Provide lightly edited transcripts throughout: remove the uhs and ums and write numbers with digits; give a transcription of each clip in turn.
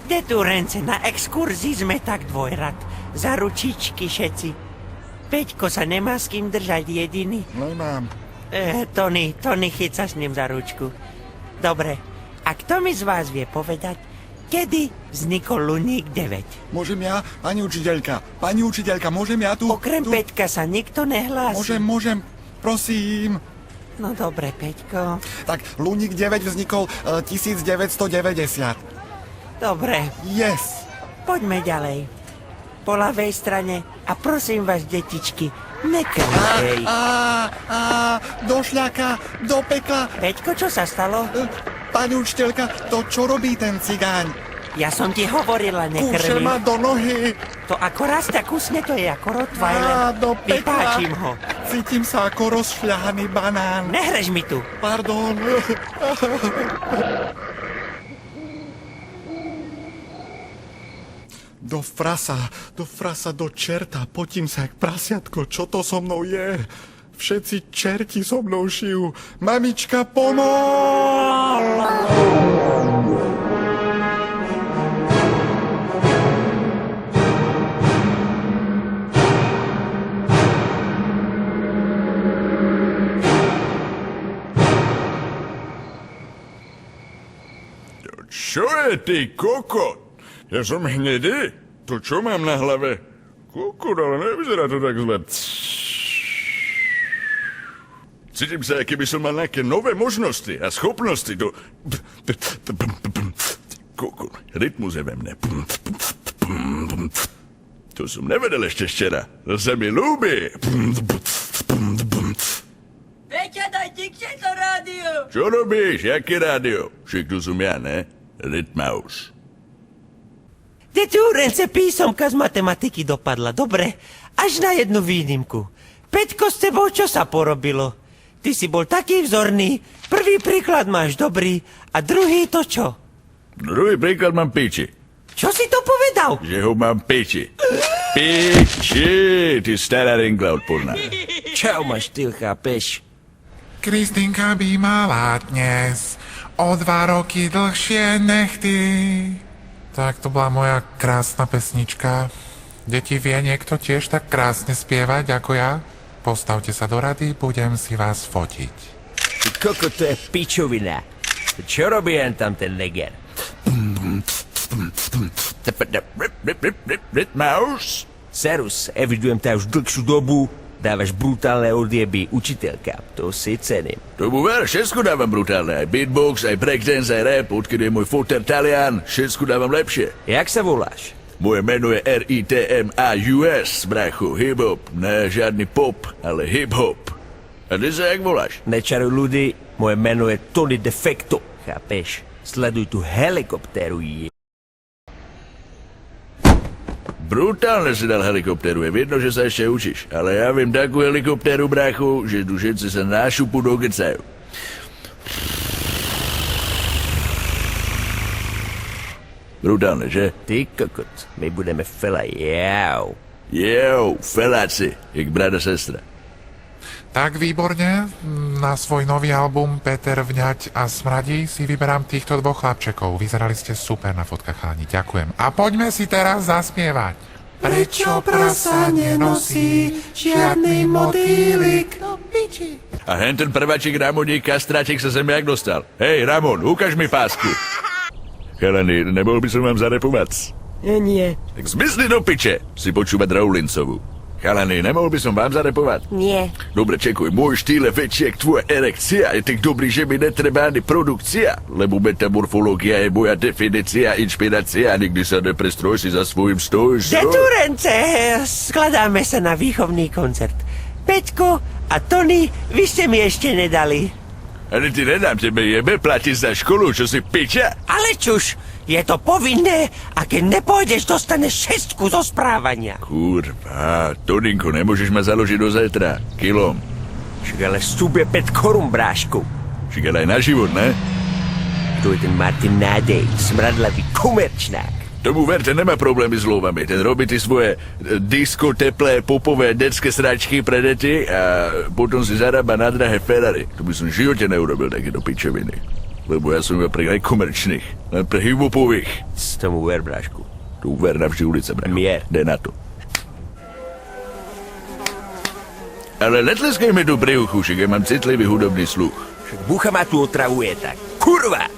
Deturence, na exkurzii sme tak dvojrad. Za ručičky všetci. Peťko sa nemá s kým držať jediný. Nemám. Tony, chyca s ním za ručku. Dobre, a kto mi z vás vie povedať, kedy vznikol Luník 9? Môžem ja, pani učiteľka, môžem ja tu... Okrem Peťka sa nikto nehlási. Môžem, prosím. No dobre, Peťko. Tak, Luník 9 vznikol 1990. Dobre. Yes. Poďme ďalej. Po ľavej strane a prosím vás, detičky, nekrvej. Do šľaka, do pekla. Peťko, čo sa stalo? Pani učiteľka, to čo robí ten cigáň? Ja som ti hovorila, Kúše nekrvi. ma do nohy. To ako raz tak kusne, to je ako Rottweiler. Do pekla. Vypáčim ho. Cítim sa ako rozšľahaný banán. Nehrež mi tu. Pardon. Do frasa, do čerta, potím sa jak prasiatko, čo to so mnou je? Všetci čerti so mnou šijú. Mamička, pomôž! Čo je, ty kokot? Ja som hnedý? To čo mám na hlave? Kokot, ale nevyzerá to tak zle. Cítim sa, aké by som mal nejaké nové možnosti a schopnosti do... Kokot, rytmus je ve mne. To som nevedel ešte včera. To sa mi ľúbi. Peťa, daj dikče to rádio! Čo robíš? Jaké rádio? Však tu som ja, ne? Rytmaus. Deturence, písomka z matematiky dopadla. Dobre, až na jednu výnimku. Peťko, s tebou čo sa porobilo? Ty si bol taký vzorný. Prvý príklad máš dobrý a druhý to čo? Druhý príklad mám piči. Čo si to povedal? Že ho mám piči. Piči, ty stará ringla odporná. Čau máš, ty chápeš? Kristinka by mala dnes o 2 roky dlhšie nechty. Tak to bola moja krásna pesnička. Deti, vie niekto tiež tak krásne spievať ako ja? Postavte sa do rady, budem si vás fotiť. Ty koko, to je pičovina. Čo robí jen tam ten neger? Rytmaus? Serus, evidujem ťa už dlhšiu dobu. Dávaš brutálne odjeby učiteľka. To si cením. Tomu ver, všetko dávam brutálne. Aj beatbox, aj breakdance, aj rap. Odkedy je môj foter Talian, všetko dávam lepšie. Jak sa voláš? Moje meno je RITMAUS, brachu. Hip-hop. Ne, žiadny pop, ale hip-hop. A ty sa jak voláš? Nečaruj ľudí, moje meno je Tony Defecto. Chápeš? Sleduj tú helikoptéru, Brutálne si dal helikoptéru, je vidno, že sa ešte učíš. Ale ja viem takú helikoptéru, brachu, že tu všetci sa na šupu dokecajú. Brutálne, že? Ty kokot, my budeme fela jau. Jau, feláci, jak brada sestra. Tak výborne, na svoj nový album Peter Vňať a Smradí si vyberám týchto 2 chlapčekov. Vyzerali ste super na fotkách, chalani, ďakujem. A poďme si teraz zaspievať. Prečo prasa nenosí žiadny motýlik? A hen ten prváčik Ramoník Kastráček sa sem jak dostal. Hej, Ramon, ukáž mi pásku. Chalani, nebol by som vám zarepovať? Nie. Tak zmizni do piče, si počúvať Rowlinsovu. Chalani, nemohol by som vám zarepovať? Nie. Dobre, čekuj, môj štýl je väčší jak tvoja erekcia. Je tak dobrý, že mi netreba ani produkcia. Lebo metamorfológia je moja definícia, inšpirácia. Nikdy sa neprestroj si za svojím stoj. Deturence, skladáme sa na výchovný koncert. Peťko a Tony, vy ste mi ešte nedali. Ale ty nedám tebe jebe, platíš za školu, čo si piča? Ale čuž, je to povinné a keď nepôjdeš, dostaneš 6 zo správania. Kurva, Toninko, nemôžeš ma založiť do zajtra. Kilom. Však ale vstup je 5 korún, brášku. Však ale aj na život, ne? To je ten Martin Nádej, smradlavý komerčnák. Tomu ver, ten nemá problémy s lovami. Ten robí ty svoje disco, teplé, popové, detské sračky pre deti a potom si zarába na drahé Ferrari. To by som v živote neurobil takéto pičoviny. lebo ja som iba pre nekomerčných, len pre hip-hopových. Z tomu ver, brášku. Tu ver navždy ulice, bracho. Mier. Dej na to. Ale netleskaj mi tu pri uchu, však ja mám citlivý hudobný sluch. Však bucha ma tu otravuje tak. Kurva!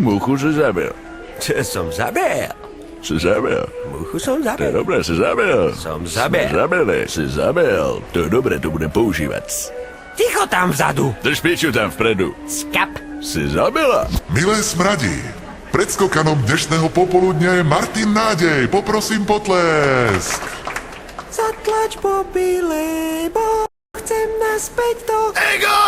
Muchu sa zabil. Čo som zabil? Si zabil. Muchu som To je zabil. dobré, si zabil. Som zabil. Si zabil. To je dobré, to budem používať. Ticho tam vzadu. Drž piču tam vpredu. Skap. Si zabila. Milé smradi, predskokanom dnešného popoludnia je Martin Nádej. Poprosím potlesk. Zatlač mobile, bo chcem naspäť do... Ego!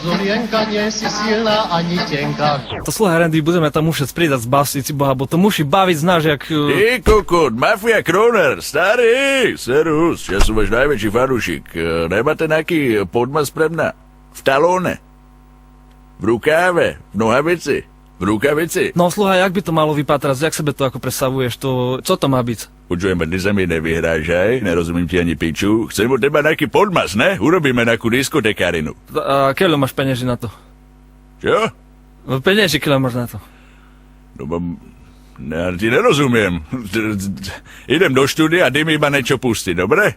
Zulienka, nie si silná ani tenká. To sluhaj, Randy, budeme tam mušať spridať z basnici Boha, bo to musí baviť znáš, jak... Ty kokot, Mafia Kroner, starý, serus, ja som váš najväčší fanúšik. Nemáte nejaký podmas pre mňa? V talóne? V rukáve? V nohavici? V rukavici? No sluhaj, jak by to malo vypatrať, jak sebe to ako predstavuješ, to... Co to má byť? Počujem, ty sa mi nevyhrážaj, nerozumím ti ani piču. Chcem od teba nejaký podmas, ne? Urobíme nejakú diskotekárinu. A keľo máš penieži na to? Čo? Penieži, keľo máš na to? No mám... Ja ti nerozumiem. Idem do štúdia a ty mi iba niečo pusti, dobre?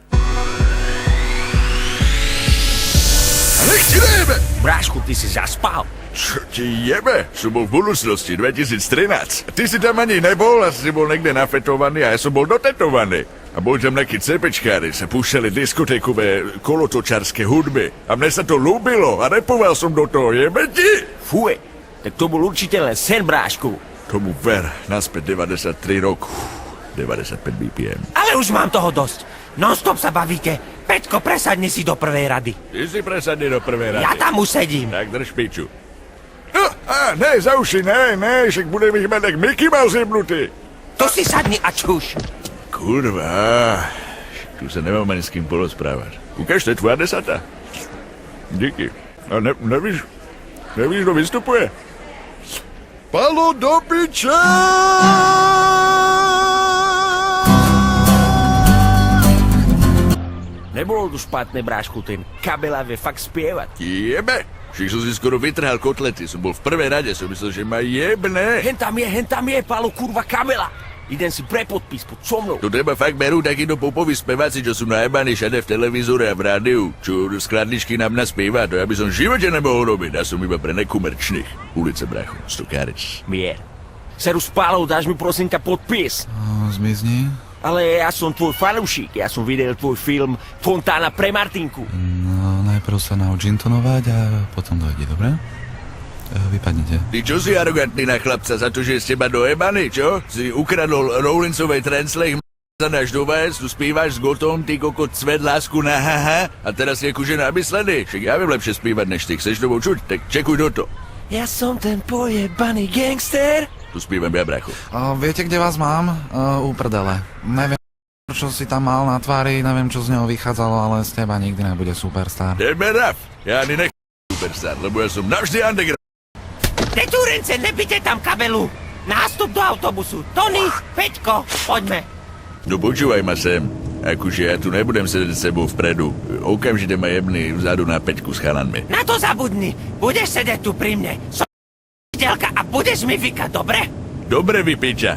A nech ti nejebe! Brášku, ty si zaspal. Čo ti jebe? Som bol v budúcnosti 2013. Ty si tam ani nebol a si bol niekde nafetovaný a ja som bol dotetovaný. A boli tam nejakí cepečkári, sa púšťali diskotékové kolotočárske hudby. A mne sa to ľúbilo a repoval som do toho, jebe ti? Fuje, tak to bol určite len sen, brášku. Tomu ver, naspäť 93 roku. 95 BPM. Ale už mám toho dosť. Non-stop sa bavíte. Peťko, presadni si do prvej rady. Ty si presadni do prvej rady. Ja tam už sedím. Tak drž piču. No, ne, za uši, ne, však budem ich mať jak Mickey Mouse jebnutý. Tu si sadni a čuš. Kurva, tu sa nemám ani s kým porozprávať. Ukáž, to je tvoja desata. Díky. A nevíš, kto vystupuje? Palo do piče! Nebolo to špatné, brášku, ten kabela vie fakt spievať. Jebe! Však som si skoro vytrhal kotlety, som bol v prvej rade, som myslel, že ma jebne. Hen tam je, Palo, kurva, kabela. Idem si pre podpis pod so mnou. To treba fakt berú takíto popoví speváci, čo sú najebaní všade v televízore a v rádiu, čo skladničky nám naspieva, to ja by som v živote nemohol robiť, ja som iba pre nekomerčných. Ulice, brachu, Stokárec. Mier. Serus, Palo, dáš mi prosím ťa podpis? Zmizni. Ale ja som tvoj fanúšik, ja som videl tvoj film Fontána pre Martinku. No, najprv sa nauč intonovať a potom dojde, dobre? Vypadnite. Ty čo si arogantný na chlapca za to, že je z teba dojebaný, čo? Si ukradol Rowlincovej translej za náš dovájec, tu spívaš s Gotom, ty kokot cvet lásku na haha a teraz je akože namyslený. Však ja viem lepšie spívať než ty, chceš to počuť? Tak čekuj do to. Ja som ten pojebaný gangster. Tu spívam ja, bracho. Viete, kde vás mám? U prdele. Neviem, čo si tam mal na tvári, neviem, čo z neho vychádzalo, ale z teba nikdy nebude superstar. Tebe raf, ja ani nech superstar, lebo ja som navždy underground. Detúrence, nebite tam kabelu. Nástup do autobusu. Tony, Peťko, poďme. No počúvaj ma sem. Akože ja tu nebudem sedieť s sebou vpredu. Okamžite ma jebni vzadu na Peťku s chalanmi. Na to zabudni. Budeš sedieť tu pri mne. Som a budeš mi vykať, dobre? Dobre, vy piča.